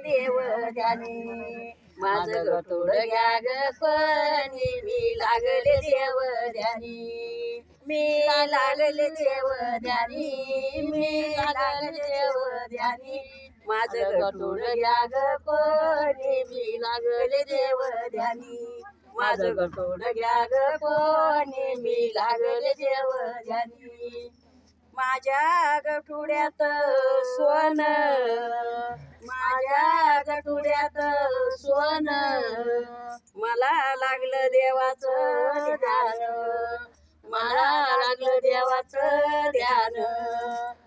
देव ध्यानी माझं गटोड घ्या ग कोणी मी लागले देव ध्यानी मी लागले देव ध्यानी मी लागले देव ध्यानी माझं गटोड घ्या ग कोणी मी लागले देव ध्यानी माझं गटोड घ्या ग कोणी मी लागले देव ध्यानी माझ्या गठुड्यात सोन माझ्या गठुड्यात सोन मला लागलं देवाचं ध्यान मला लागलं देवाचं ध्यान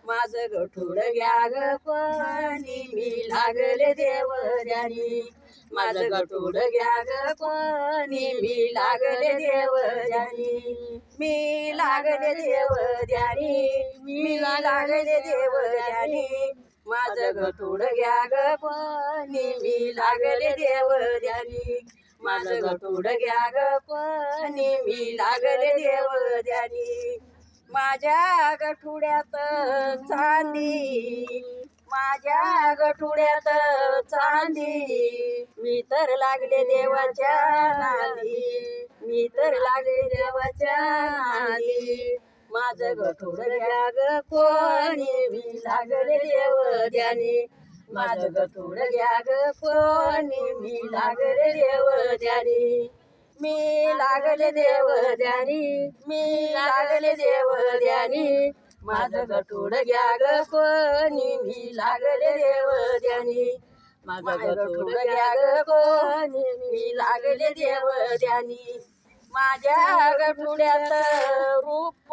माझं गठुड घ्या ग कोणी मी लागले देव ध्यानी माझं गठुड घ्या ग कोणी मी लागले देव ध्यानी मी लागले देव ध्यानी मी लागले देव ध्यानी माझं गठुड घ्या ग कोणी मी लागले देव ध्यानी माझं गठुड घ्या ग कोणी मी लागले देव ध्यानी माझ्या गठुड्यात चांदी माझ्या गठुड्यात चांदी मी तर लागले देवाच्या नादी मी तर लागले देवाच्या नादी माझं गठुड घ्या ग कोणी मी लागले देव ध्यानी माझं गठुड घ्या ग कोणी मी लागले देव ध्यानी मी लागले देव ध्यानी मी लागले देव ध्यानी माझं गठुड घ्या ग कोणी मी लागले देव ध्यानी माझं गठुड घ्या ग कोणी मी लागले देव ध्यानी माझ्या गठुड्यात रूप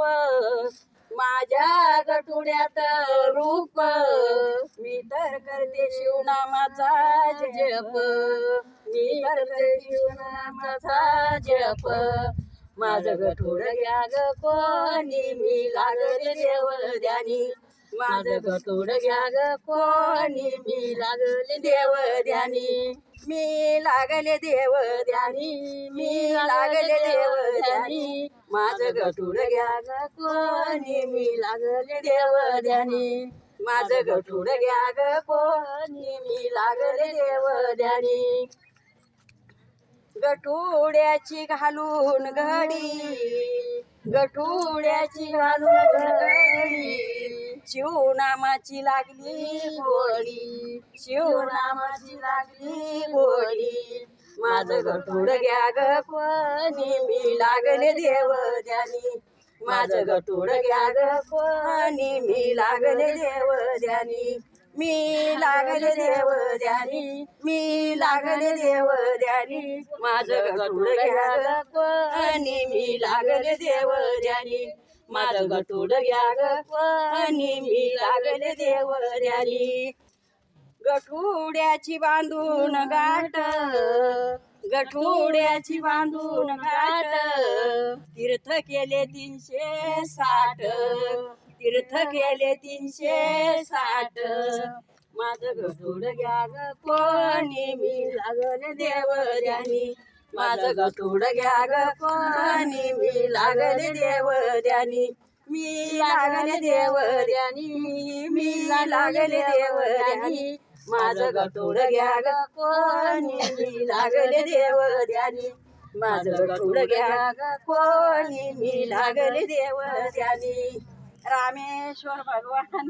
माझ्या गठुड्यात रूप मी तर करते शिवनामाचा जप मी करते शिवनामाचा जप माझं गठुड घ्या ग कोणी मी लागले देव ध्यानी माझं गठुड घ्या ग कोणी मी लागले देव ध्यानी मी लागले देव ध्यानी मी लागले देव ध्यानी माझं गठुड घ्या ग कोणी मी लागले देव ध्यानी माझं गठुड घ्या ग कोणी मी लागले देव ध्यानी गठुड्याची घालून घडी गठुड्याची घालून घडी शिवनामाची लागली गोडी शिवनामाची लागली गोडी माझं गठुड घ्या ग कोणी मी लागले देव ध्यानी माझं गठुड घ्या ग कोणी मी लागले देव ध्यानी मी लागले देव ध्यानी मी लागले देव ध्यानी माझं गठुड घ्या ग कोणी मी लागले देव ध्यानी माझं गठुड घ्या ग कोणी मी लागले देव ध्यानी गठुड्याची बांधून गाठ गठुड्याची बांधून गाठ तीर्थ केले 360 तीर्थ केले 360 माझं गठुड घ्या ग कोणी मी लागले देव ध्यानी माझं गठुड घ्या ग कोणी मी लागले देव ध्यानी मी लागले देव ध्यानी मी लागले देव ध्यानी माझं गठुड घ्या ग कोणी मी लागले देव ध्यानी माझं गठुड घ्या ग कोणी मी लागले देव ध्यानी रामेश्वर भगवान